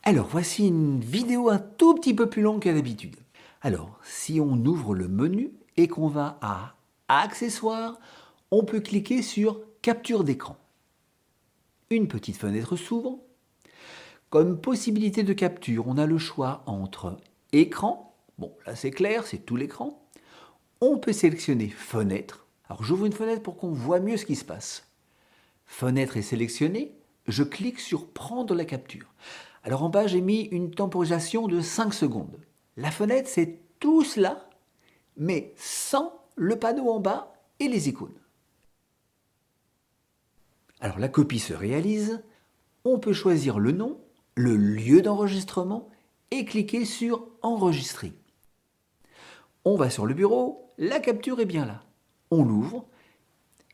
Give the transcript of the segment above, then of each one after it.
Alors, voici une vidéo un tout petit peu plus longue qu'à d'habitude. Alors, si on ouvre le menu et qu'on va à Accessoires, on peut cliquer sur Capture d'écran. Une petite fenêtre s'ouvre. Comme possibilité de capture, on a le choix entre Écran, bon là c'est clair, c'est tout l'écran. On peut sélectionner Fenêtre. Alors j'ouvre une fenêtre pour qu'on voit mieux ce qui se passe. Fenêtre est sélectionnée, je clique sur Prendre la capture. Alors en bas, j'ai mis une temporisation de 5 secondes. La fenêtre, c'est tout cela, mais sans le panneau en bas et les icônes. Alors la copie se réalise, on peut choisir le nom, le lieu d'enregistrement et cliquer sur Enregistrer. On va sur le bureau, la capture est bien là. On l'ouvre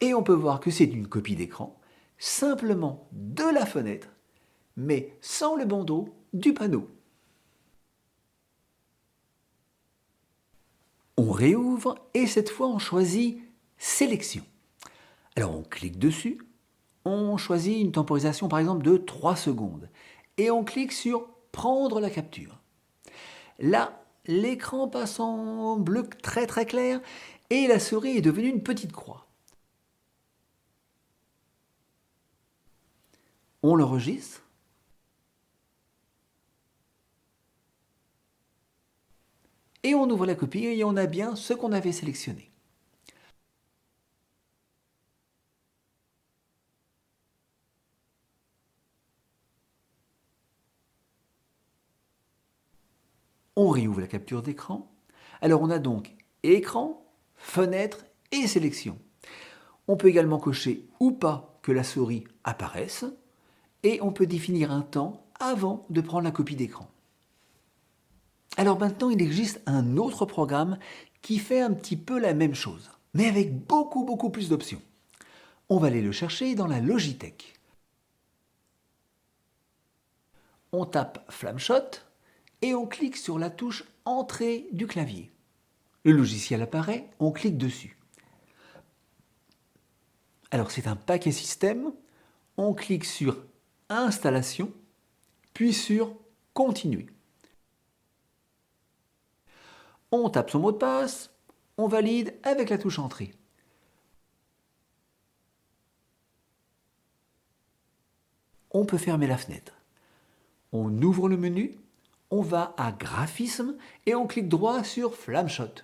et on peut voir que c'est une copie d'écran, simplement de la fenêtre, mais sans le bandeau du panneau. On réouvre et cette fois on choisit Sélection. Alors on clique dessus, on choisit une temporisation par exemple de 3 secondes et on clique sur Prendre la capture. Là, l'écran passe en bleu très très clair et la souris est devenue une petite croix. On l'enregistre. Et on ouvre la copie et on a bien ce qu'on avait sélectionné. On réouvre la capture d'écran. Alors on a donc écran, fenêtre et sélection. On peut également cocher ou pas que la souris apparaisse et on peut définir un temps avant de prendre la copie d'écran. Alors maintenant, il existe un autre programme qui fait un petit peu la même chose, mais avec beaucoup plus d'options. On va aller le chercher dans la Logitech. On tape Flamshot et on clique sur la touche Entrée du clavier. Le logiciel apparaît, on clique dessus. Alors c'est un paquet système, on clique sur Installation, puis sur Continuer. On tape son mot de passe, on valide avec la touche Entrée. On peut fermer la fenêtre. On ouvre le menu, on va à Graphisme et on clique droit sur Flamshot.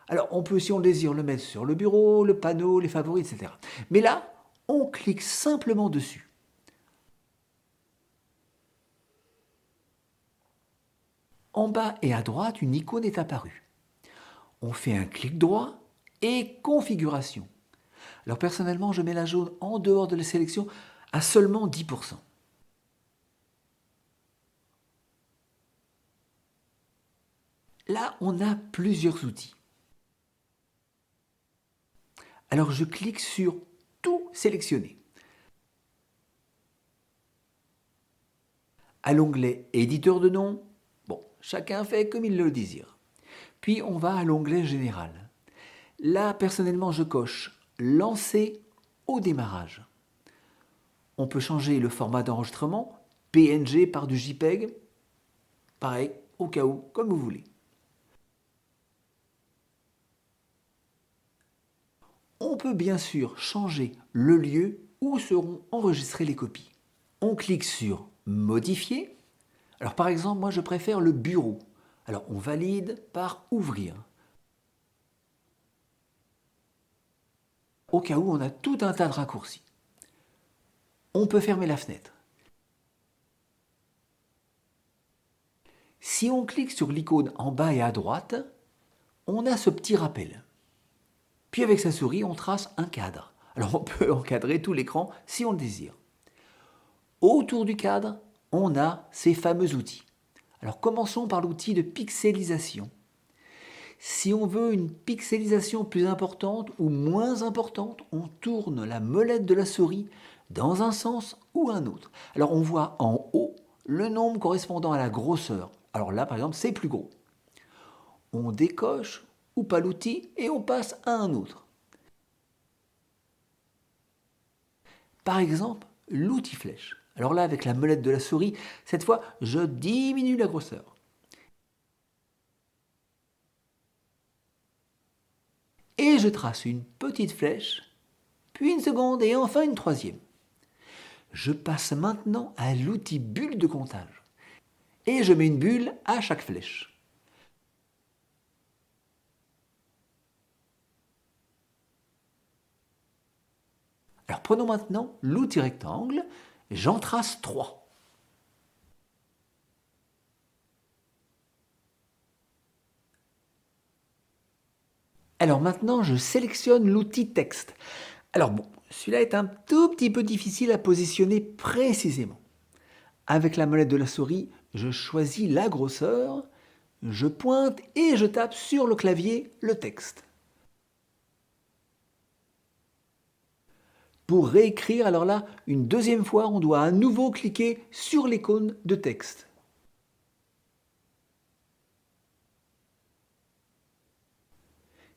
Alors on peut, si on le désire, le mettre sur le bureau, le panneau, les favoris, etc. Mais là, on clique simplement dessus. En bas et à droite, une icône est apparue. On fait un clic droit et Configuration. Alors personnellement, je mets la jaune en dehors de la sélection à seulement 10%. Là, on a plusieurs outils. Alors je clique sur Tout sélectionner. À l'onglet Éditeur de nom, bon, chacun fait comme il le désire. Puis on va à l'onglet Général. Là, personnellement, je coche Lancer au démarrage. On peut changer le format d'enregistrement, PNG par du JPEG. Pareil, au cas où, comme vous voulez. On peut bien sûr changer le lieu où seront enregistrées les copies. On clique sur Modifier. Alors par exemple, moi je préfère le bureau. Alors on valide par Ouvrir. Au cas où on a tout un tas de raccourcis. On peut fermer la fenêtre. Si on clique sur l'icône en bas et à droite, on a ce petit rappel. Puis avec sa souris, on trace un cadre. Alors on peut encadrer tout l'écran si on le désire. Autour du cadre, on a ces fameux outils. Alors commençons par l'outil de pixelisation. Si on veut une pixelisation plus importante ou moins importante, on tourne la molette de la souris dans un sens ou un autre. Alors on voit en haut le nombre correspondant à la grosseur. Alors là par exemple c'est plus gros. On décoche ou pas l'outil et on passe à un autre. Par exemple l'outil flèche. Alors là, avec la molette de la souris, cette fois, je diminue la grosseur. Et je trace une petite flèche, puis une seconde et enfin une troisième. Je passe maintenant à l'outil bulle de comptage. Et je mets une bulle à chaque flèche. Alors prenons maintenant l'outil rectangle, j'en trace 3. Alors maintenant, je sélectionne l'outil texte. Alors bon, celui-là est un tout petit peu difficile à positionner précisément. Avec la molette de la souris, je choisis la grosseur, je pointe et je tape sur le clavier le texte. Pour réécrire, alors là, une deuxième fois, on doit à nouveau cliquer sur l'icône de texte.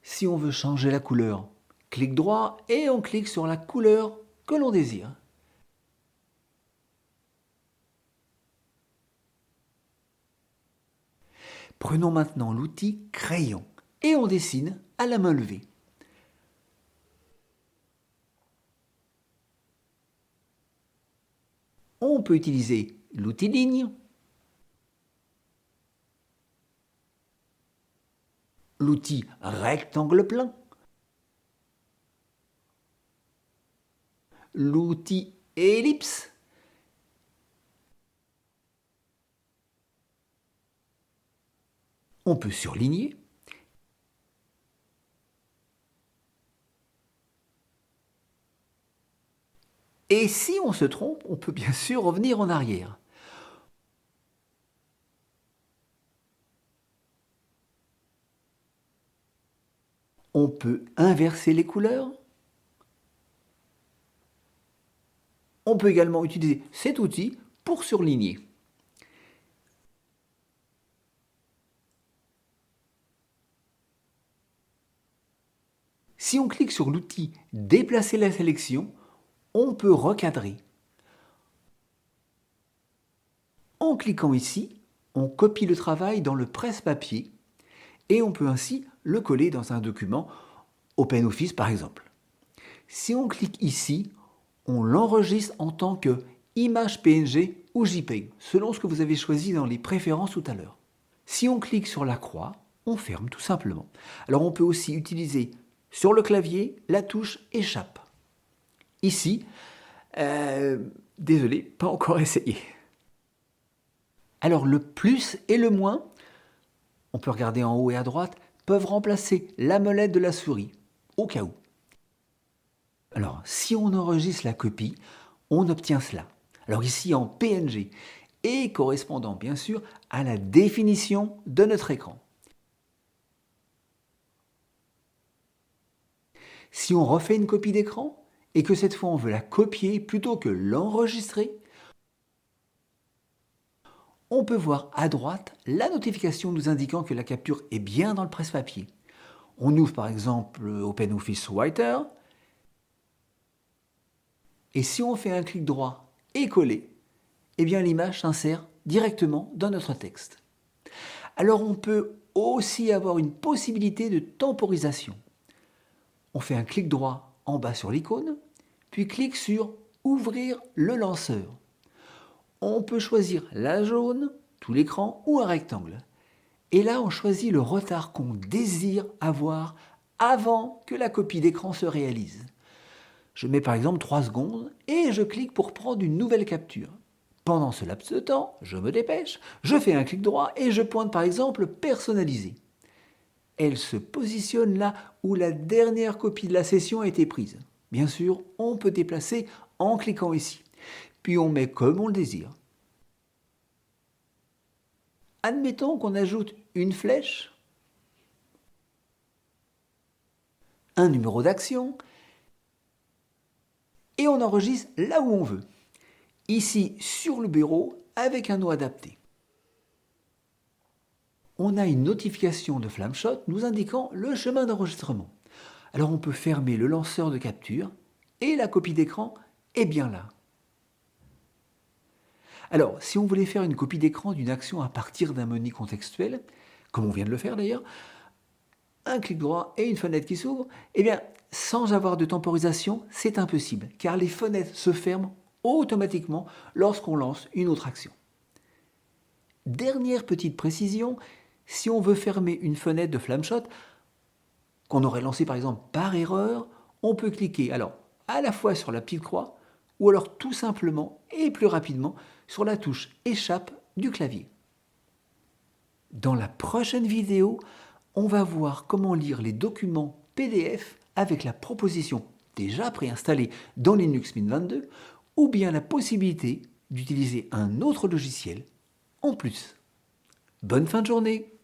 Si on veut changer la couleur, clic droit et on clique sur la couleur que l'on désire. Prenons maintenant l'outil crayon et on dessine à la main levée. On peut utiliser l'outil ligne, l'outil rectangle plein, l'outil ellipse, on peut surligner, et si on se trompe, on peut bien sûr revenir en arrière. On peut inverser les couleurs. On peut également utiliser cet outil pour surligner. Si on clique sur l'outil Déplacer la sélection, on peut recadrer. En cliquant ici, on copie le travail dans le presse-papier et on peut ainsi le coller dans un document OpenOffice par exemple. Si on clique ici, on l'enregistre en tant que image PNG ou JPEG, selon ce que vous avez choisi dans les préférences tout à l'heure. Si on clique sur la croix, on ferme tout simplement. Alors on peut aussi utiliser sur le clavier la touche Échappe. Ici, désolé, pas encore essayé. Alors le plus et le moins, on peut regarder en haut et à droite, peuvent remplacer la molette de la souris, au cas où. Alors, si on enregistre la copie, on obtient cela. Alors ici en PNG et correspondant bien sûr à la définition de notre écran. Si on refait une copie d'écran et que cette fois on veut la copier plutôt que l'enregistrer, on peut voir à droite la notification nous indiquant que la capture est bien dans le presse-papier. On ouvre par exemple OpenOffice Writer et si on fait un clic droit et coller, eh bien l'image s'insère directement dans notre texte. Alors on peut aussi avoir une possibilité de temporisation. On fait un clic droit en bas sur l'icône, puis clique sur Ouvrir le lanceur. On peut choisir la jaune, tout l'écran ou un rectangle. Et là, on choisit le retard qu'on désire avoir avant que la copie d'écran se réalise. Je mets par exemple 3 secondes et je clique pour prendre une nouvelle capture. Pendant ce laps de temps, je me dépêche, je fais un clic droit et je pointe par exemple personnaliser. Elle se positionne là où la dernière copie de la session a été prise. Bien sûr, on peut déplacer en cliquant ici. Puis on met comme on le désire. Admettons qu'on ajoute une flèche, un numéro d'action, et on enregistre là où on veut. Ici, sur le bureau, avec un nom adapté. On a une notification de Flamshot nous indiquant le chemin d'enregistrement. Alors on peut fermer le lanceur de capture et la copie d'écran est bien là. Alors, si on voulait faire une copie d'écran d'une action à partir d'un menu contextuel, comme on vient de le faire d'ailleurs, un clic droit et une fenêtre qui s'ouvre, eh bien, sans avoir de temporisation, c'est impossible, car les fenêtres se ferment automatiquement lorsqu'on lance une autre action. Dernière petite précision, si on veut fermer une fenêtre de Flamshot, qu'on aurait lancée par exemple par erreur, on peut cliquer alors à la fois sur la petite croix, ou alors tout simplement et plus rapidement sur la touche échappe du clavier. Dans la prochaine vidéo, on va voir comment lire les documents PDF avec la proposition déjà préinstallée dans Linux Mint 22 ou bien la possibilité d'utiliser un autre logiciel en plus. Bonne fin de journée!